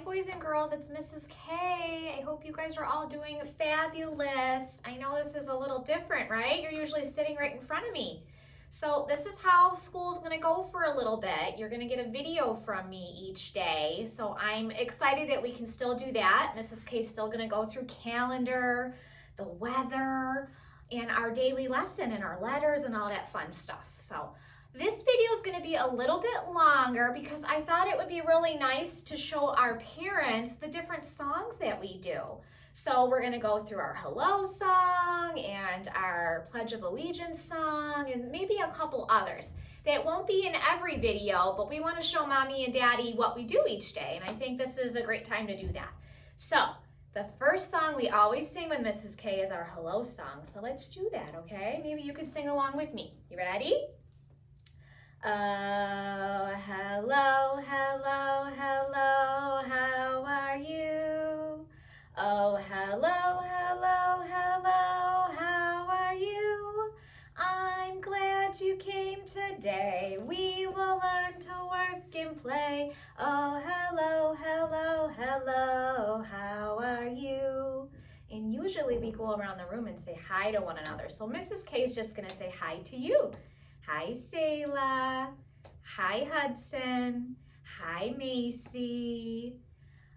boys and girls, it's Mrs. K. I hope you guys are all doing fabulous. I know this is a little different, right? You're usually sitting right in front of me. So this is how school's gonna go for a little bit. You're gonna get a video from me each day. So I'm excited that we can still do that. Mrs. K's still gonna go through calendar, the weather, and our daily lesson and our letters and all that fun stuff. So this video is going to be a little bit longer because I thought it would be really nice to show our parents the different songs that we do. So we're going to go through our hello song and our Pledge of Allegiance song and maybe a couple others. That won't be in every video, but we want to show Mommy and Daddy what we do each day, and I think this is a great time to do that. So the first song we always sing with Mrs. K is our hello song. So let's do that, okay? Maybe you could sing along with me. You ready? Oh, hello, hello, hello, how are you? Oh, hello, hello, hello, how are you? I'm glad you came today. We will learn to work and play. Oh, hello, hello, hello, how are you? And usually we go around the room and say hi to one another. So Mrs. K is just gonna say hi to you. Hi, Selah. Hi, Hudson. Hi, Macy.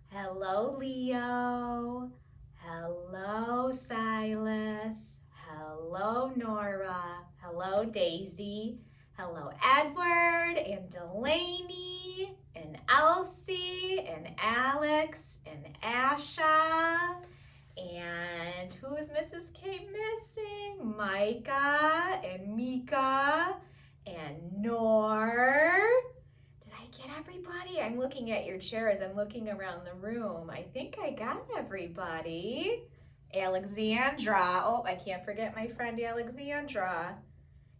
Hello, Leo. Hello, Silas. Hello, Nora. Hello, Daisy. Hello, Edward and Delaney and Elsie and Alex and Asha. And who is Mrs. K missing? Micah and Mika and Nor. Did I get everybody? I'm looking at your chairs. I'm looking around the room. I think I got everybody. Alexandra. Oh, I can't forget my friend Alexandra.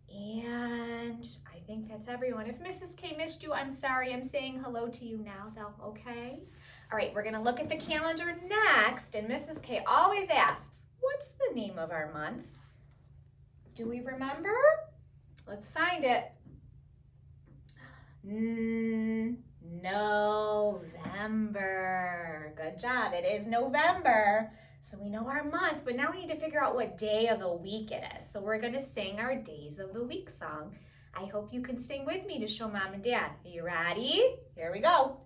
And I think that's everyone. If Mrs. K missed you, I'm sorry. I'm saying hello to you now, though, okay? All right, we're gonna look at the calendar next, and Mrs. K always asks, what's the name of our month? Do we remember? Let's find it. November. Good job, it is November. So we know our month, but now we need to figure out what day of the week it is. So we're gonna sing our Days of the Week song. I hope you can sing with me to show Mom and Dad. Are you ready? Here we go.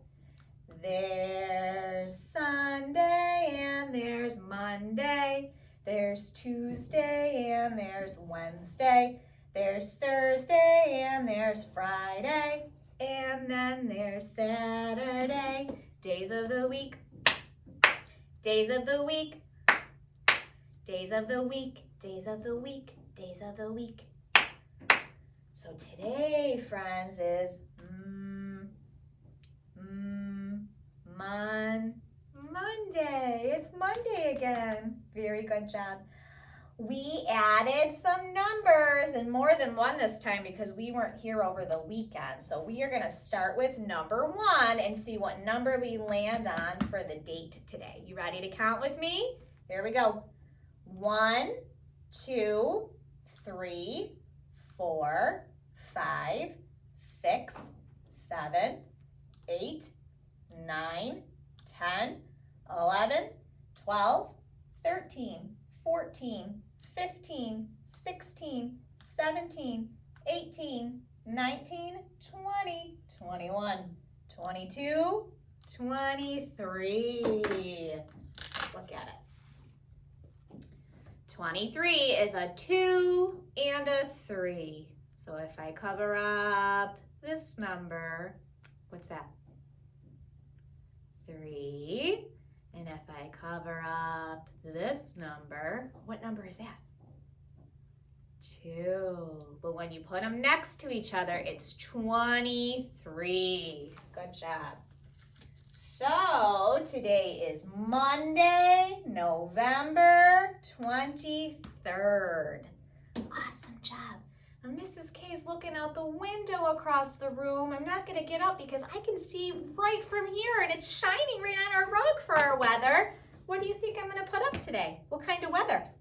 There's Sunday and there's Monday. There's Tuesday and there's Wednesday. There's Thursday and there's Friday. And then there's Saturday. Days of the week. Days of the week. Days of the week. Days of the week. Days of the week. So today, friends, is Monday. It's Monday again. Very good job. We added some numbers, and more than one this time because we weren't here over the weekend. So we are going to start with number 1 and see what number we land on for the date today. You ready to count with me? Here we go. 1, 2, 3, 4, 5, 6, 7, 8, 9, 10, 11, 12, 13, 14, 15, 16, 17, 18, 19, 20, 21, 22, 23. Let's look at it. 23 is a 2 and a 3. So if I cover up this number, what's that? 3. And if I cover up this number, what number is that? 2. But when you put them next to each other, it's 23. Good job. So today is Monday, November 23rd. Awesome job. And Mrs. K's looking out the window across the room. I'm not going to get up because I can see right from here, and it's shining right on our rug for our weather. What do you think I'm going to put up today? What kind of weather?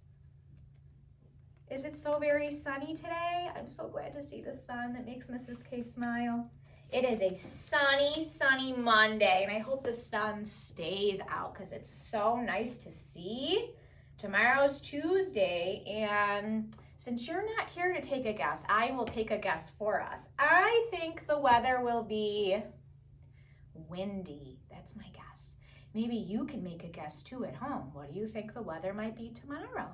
Is it so very sunny today? I'm so glad to see the sun. That makes Mrs. K smile. It is a sunny, sunny Monday, and I hope the sun stays out because it's so nice to see. Tomorrow's Tuesday, and since you're not here to take a guess, I will take a guess for us. I think the weather will be windy. That's my guess. Maybe you can make a guess too at home. What do you think the weather might be tomorrow?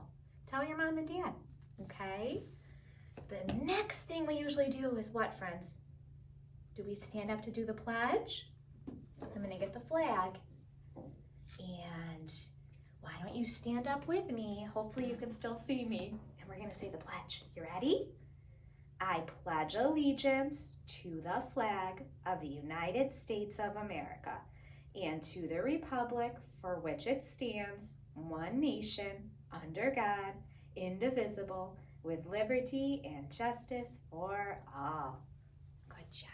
Tell your mom and dad, okay? The next thing we usually do is what, friends? Do we stand up to do the pledge? I'm gonna get the flag. And why don't you stand up with me? Hopefully you can still see me. And we're gonna say the pledge. You ready? I pledge allegiance to the flag of the United States of America and to the republic for which it stands, one nation, under God, indivisible, with liberty and justice for all. Good job.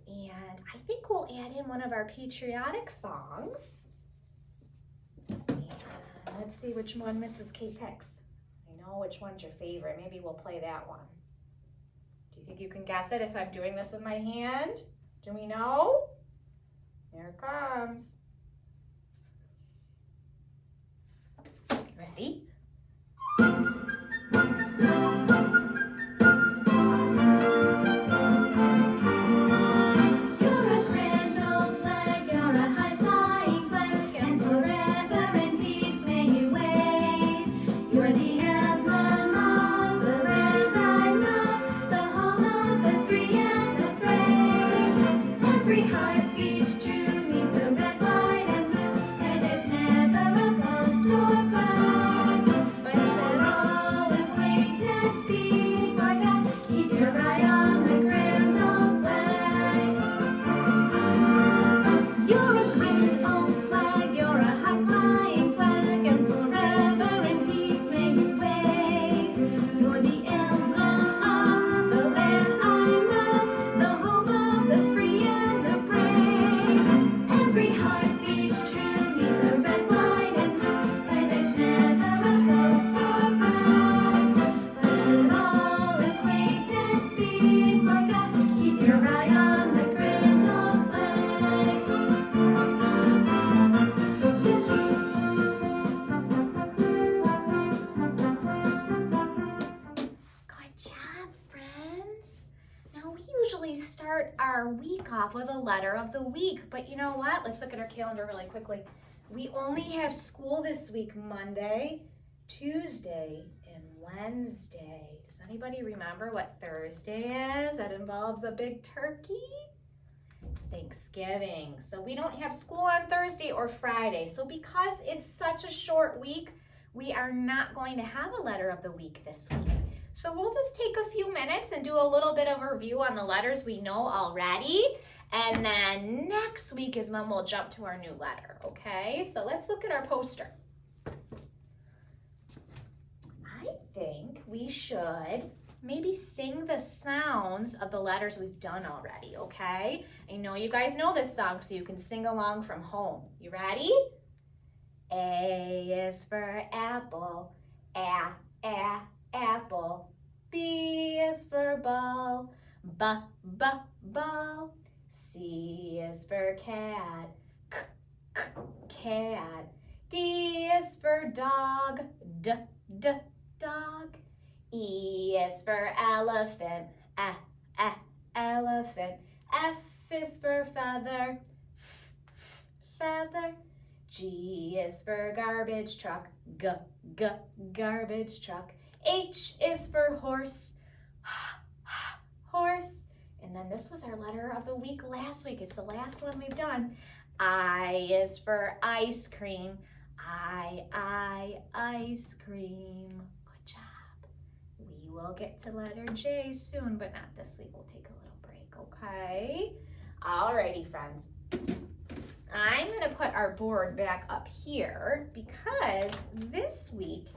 And I think we'll add in one of our patriotic songs. And let's see which one Mrs. K picks. I know which one's your favorite. Maybe we'll play that one. Do you think you can guess it if I'm doing this with my hand? Do we know? Here it comes. Ready? Start our week off with a letter of the week, but you know what? Let's look at our calendar really quickly. We only have school this week, Monday, Tuesday, and Wednesday. Does anybody remember what Thursday is? That involves a big turkey. It's Thanksgiving. So we don't have school on Thursday or Friday. So because it's such a short week, we are not going to have a letter of the week this week. So we'll just take a few minutes and do a little bit of a review on the letters we know already. And then next week is when we'll jump to our new letter, okay? So let's look at our poster. I think we should maybe sing the sounds of the letters we've done already, okay? I know you guys know this song, so you can sing along from home. You ready? A is for apple, apple. B is for ball, ball. C is for cat, cat. D is for dog, dog. E is for elephant, elephant. F is for feather, feather. G is for garbage truck, garbage truck. H is for horse, horse. And then this was our letter of the week last week. It's the last one we've done. I is for ice cream, ice cream. Good job. We will get to letter J soon, but not this week. We'll take a little break, okay? Alrighty, friends. I'm gonna put our board back up here because this week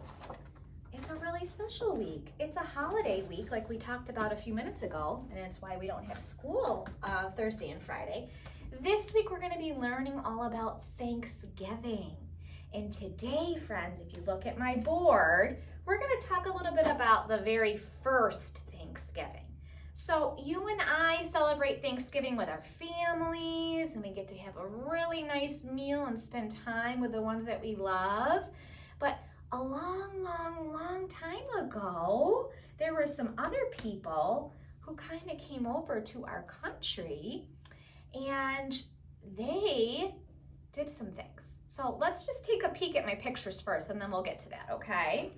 is a really special week. It's a holiday week like we talked about a few minutes ago, and it's why we don't have school Thursday and Friday. This week we're gonna be learning all about Thanksgiving. And today, friends, if you look at my board, we're gonna talk a little bit about the very first Thanksgiving. So you and I celebrate Thanksgiving with our families, and we get to have a really nice meal and spend time with the ones that we love. But a long, long, long time ago, there were some other people who kind of came over to our country, and they did some things. So let's just take a peek at my pictures first, and then we'll get to that, okay?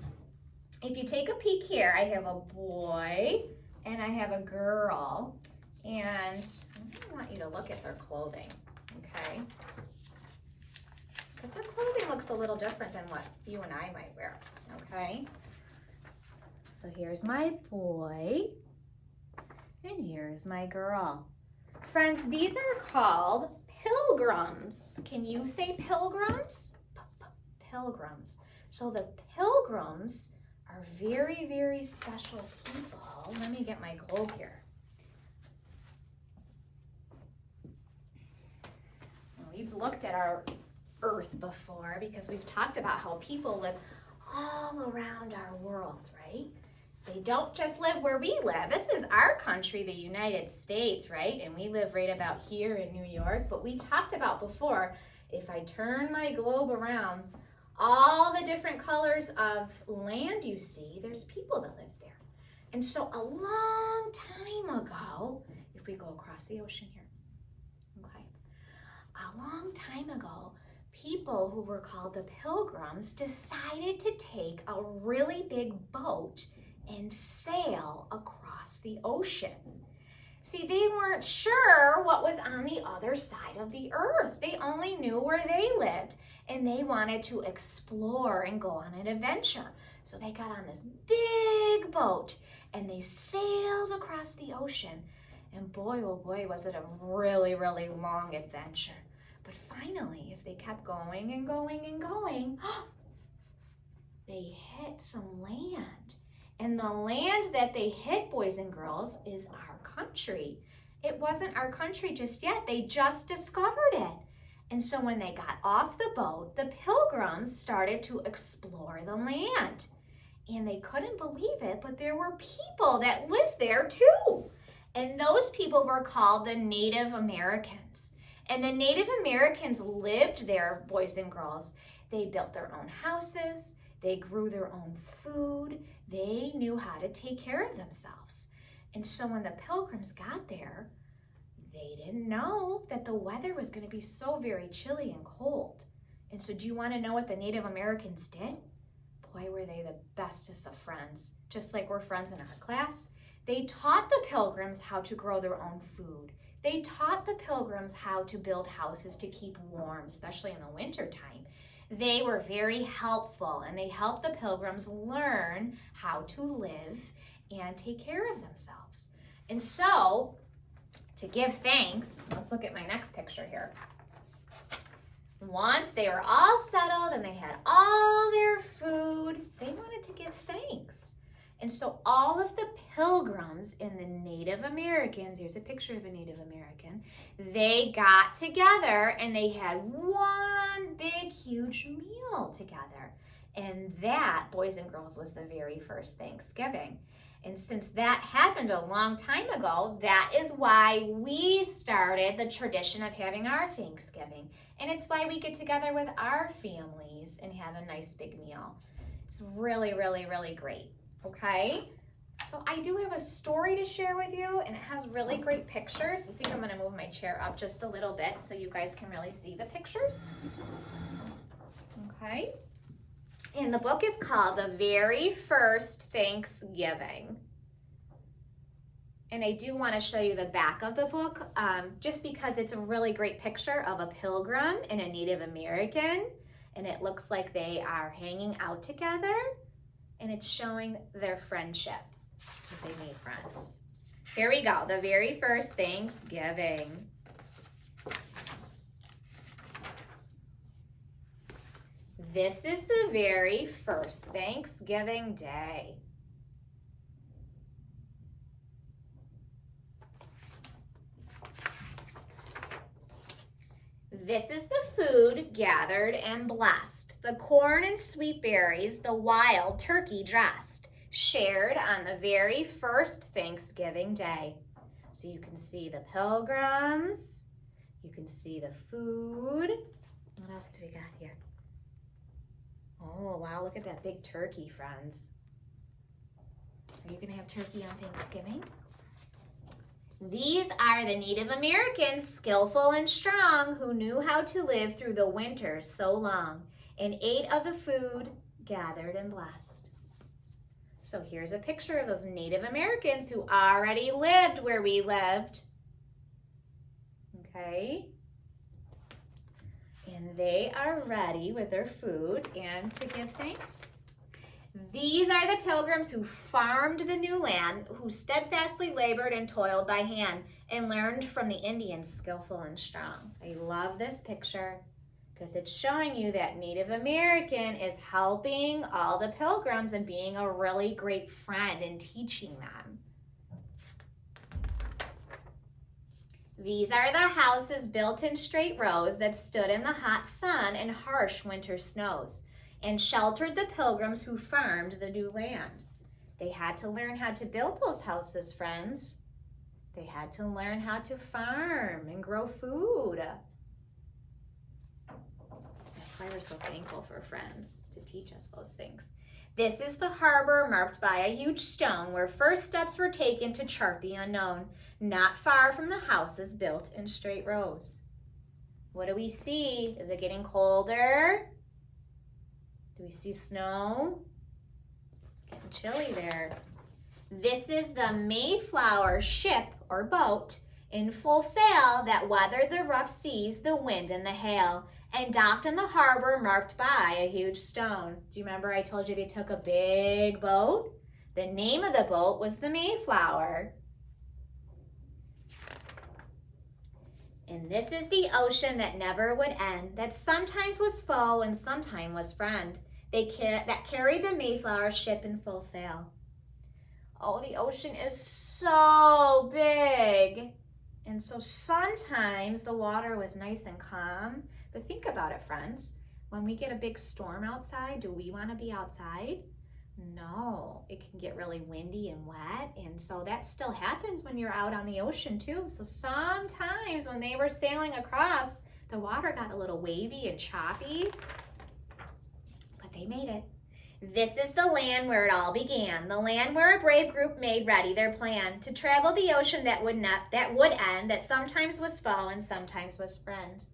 If you take a peek here, I have a boy and I have a girl, and I want you to look at their clothing, okay? Because their clothing looks a little different than what you and I might wear, okay? So here's my boy, and here's my girl. Friends, these are called pilgrims. Can you say pilgrims? Pilgrims. So the pilgrims are very, very special people. Let me get my globe here. Well, we've looked at our Earth before because we've talked about how people live all around our world, right? They don't just live where we live. This is our country, the United States, right? And we live right about here in New York. But we talked about before, if I turn my globe around, all the different colors of land you see, there's people that live there. And so a long time ago, if we go across the ocean here, okay, a long time ago, people who were called the Pilgrims decided to take a really big boat and sail across the ocean. See, they weren't sure what was on the other side of the earth. They only knew where they lived, and they wanted to explore and go on an adventure. So they got on this big boat and they sailed across the ocean. And boy, oh boy, was it a really, really long adventure. But finally, as they kept going and going and going, they hit some land. And the land that they hit, boys and girls, is our country. It wasn't our country just yet. They just discovered it. And so when they got off the boat, the Pilgrims started to explore the land. And they couldn't believe it, but there were people that lived there too. And those people were called the Native Americans. And the Native Americans lived there, boys and girls. They built their own houses. They grew their own food. They knew how to take care of themselves. And so when the Pilgrims got there, they didn't know that the weather was going to be so very chilly and cold. And so do you want to know what the Native Americans did? Boy, were they the bestest of friends. Just like we're friends in our class. They taught the Pilgrims how to grow their own food. They taught the Pilgrims how to build houses to keep warm, especially in the wintertime. They were very helpful, and they helped the Pilgrims learn how to live and take care of themselves. And so, to give thanks, let's look at my next picture here. Once they were all settled and they had all their food, they wanted to give thanks. And so all of the Pilgrims and the Native Americans, here's a picture of a Native American, they got together and they had one big, huge meal together. And that, boys and girls, was the very first Thanksgiving. And since that happened a long time ago, that is why we started the tradition of having our Thanksgiving. And it's why we get together with our families and have a nice big meal. It's really, really, really great. Okay, so I do have a story to share with you, and it has really great pictures. I think I'm going to move my chair up just a little bit so you guys can really see the pictures. Okay, and the book is called The Very First Thanksgiving. And I do want to show you the back of the book, just because it's a really great picture of a pilgrim and a Native American, and it looks like they are hanging out together. And it's showing their friendship because they made friends. Here we go, the very first Thanksgiving. This is the very first Thanksgiving day. This is the food gathered and blessed, the corn and sweet berries, the wild turkey dressed. shared on the very first Thanksgiving Day. So you can see the pilgrims, you can see the food. What else do we got here? Oh, wow, look at that big turkey, friends. Are you gonna have turkey on Thanksgiving? These are the Native Americans, skillful and strong, who knew how to live through the winters so long and ate of the food gathered and blessed. So here's a picture of those Native Americans who already lived where we lived. Okay. And they are ready with their food and to give thanks. These are the pilgrims who farmed the new land, who steadfastly labored and toiled by hand and learned from the Indians, skillful and strong. I love this picture because it's showing you that Native American is helping all the pilgrims and being a really great friend and teaching them. These are the houses built in straight rows that stood in the hot sun and harsh winter snows and sheltered the pilgrims who farmed the new land. They had to learn how to build those houses, friends. They had to learn how to farm and grow food. That's why we're so thankful for friends to teach us those things. This is the harbor marked by a huge stone where first steps were taken to chart the unknown, not far from the houses built in straight rows. What do we see? Is it getting colder? Do we see snow? It's getting chilly there. This is the Mayflower ship or boat in full sail that weathered the rough seas, the wind, and the hail, and docked in the harbor marked by a huge stone. Do you remember I told you they took a big boat? The name of the boat was the Mayflower. And this is the ocean that never would end, that sometimes was foe and sometimes was friend. That carried the Mayflower ship in full sail. Oh, the ocean is so big. And so sometimes the water was nice and calm. But think about it, friends. When we get a big storm outside, do we want to be outside? No, it can get really windy and wet. And so that still happens when you're out on the ocean too. So sometimes when they were sailing across, the water got a little wavy and choppy. But they made it. This is the land where it all began, the land where a brave group made ready their plan to travel the ocean that would end, that sometimes was foe and sometimes was friend.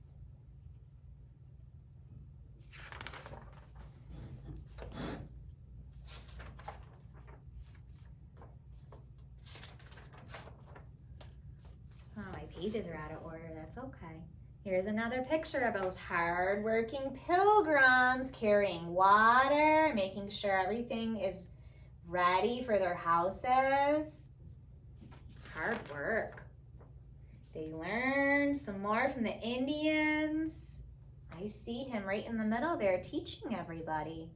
Some of my pages are out of order, that's okay. Here's another picture of those hard-working pilgrims carrying water, making sure everything is ready for their houses. Hard work. They learned some more from the Indians. I see him right in the middle there teaching everybody.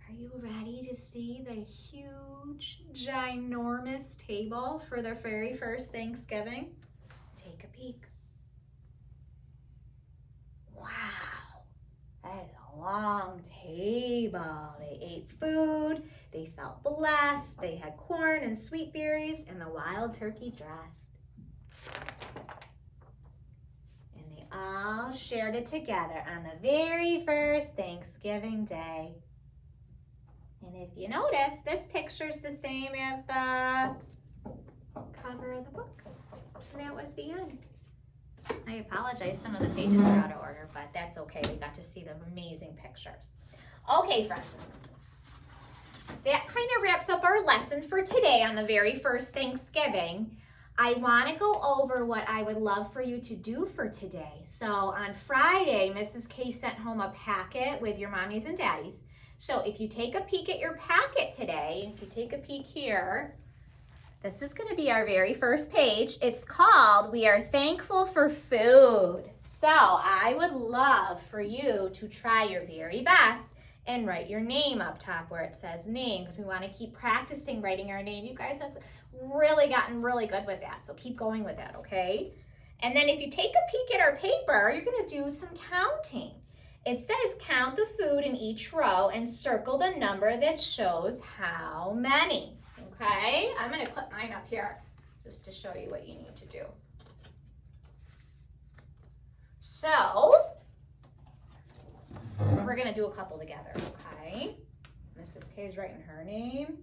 Are you ready to see the huge, ginormous table for their very first Thanksgiving? Take a peek. Wow, that is a long table. They ate food, they felt blessed, they had corn and sweet berries, and the wild turkey dressed. And they all shared it together on the very first Thanksgiving Day. And if you notice, this picture's the same as the cover of the book. And that was the end. I apologize, some of the pages are out of order, but that's okay. We got to see the amazing pictures. Okay, friends. That kind of wraps up our lesson for today on the very first Thanksgiving. I want to go over what I would love for you to do for today. So on Friday, Mrs. K sent home a packet with your mommies and daddies. So if you take a peek at your packet today, if you take a peek here, this is going to be our very first page. It's called We Are Thankful for Food. So I would love for you to try your very best and write your name up top where it says name, because we want to keep practicing writing our name. You guys have really gotten really good with that, so keep going with that, okay? And then if you take a peek at our paper, you're going to do some counting. It says count the food in each row and circle the number that shows how many. Okay, I'm gonna clip mine up here just to show you what you need to do. So, we're gonna do a couple together, okay? Mrs. K is writing her name.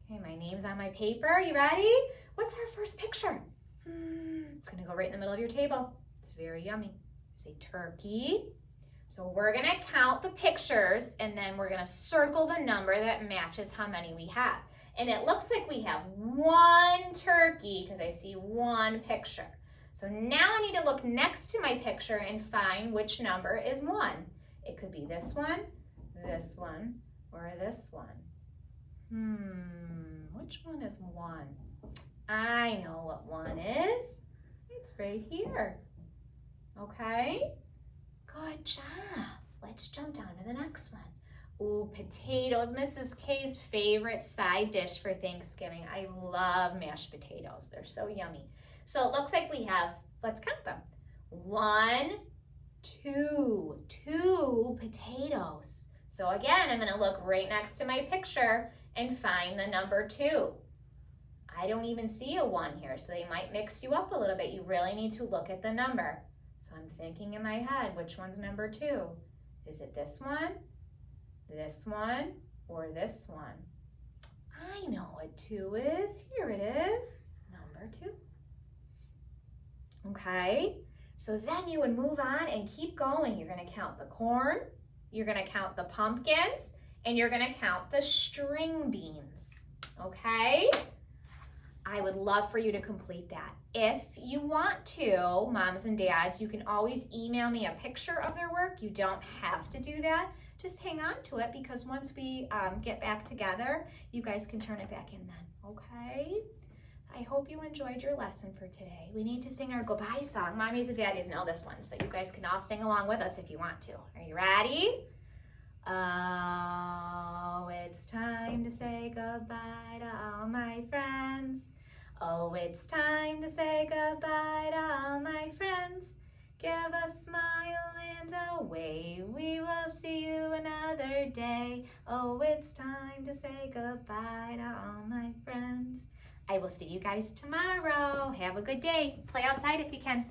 Okay, my name's on my paper. You ready? What's our first picture? It's gonna go right in the middle of your table. It's very yummy. Say turkey. So we're gonna count the pictures and then we're gonna circle the number that matches how many we have. And it looks like we have one turkey because I see one picture. So now I need to look next to my picture and find which number is 1. It could be this one, or this one. Which one is 1? I know what 1 is. It's right here. Okay, good job. Let's jump down to the next one. Ooh, potatoes, Mrs. K's favorite side dish for Thanksgiving. I love mashed potatoes. They're so yummy. So it looks like we have, let's count them. 1, 2 potatoes. So again, I'm gonna look right next to my picture and find the number 2. I don't even see a 1 here, so they might mix you up a little bit. You really need to look at the number. So I'm thinking in my head, which one's number 2? Is it this one, or this one? I know what 2 is. Here it is, number 2. Okay, so then you would move on and keep going. You're gonna count the corn, you're gonna count the pumpkins, and you're gonna count the string beans, okay? I would love for you to complete that. If you want to, moms and dads, you can always email me a picture of their work. You don't have to do that. Just hang on to it because once we get back together, you guys can turn it back in then, okay? I hope you enjoyed your lesson for today. We need to sing our goodbye song. Mommies and daddies know this one, so you guys can all sing along with us if you want to. Are you ready? Oh, it's time to say goodbye to all my friends. Oh, it's time to say goodbye to all my friends. Give a smile and a wave. We will see you another day. Oh, it's time to say goodbye to all my friends. I will see you guys tomorrow. Have a good day. Play outside if you can.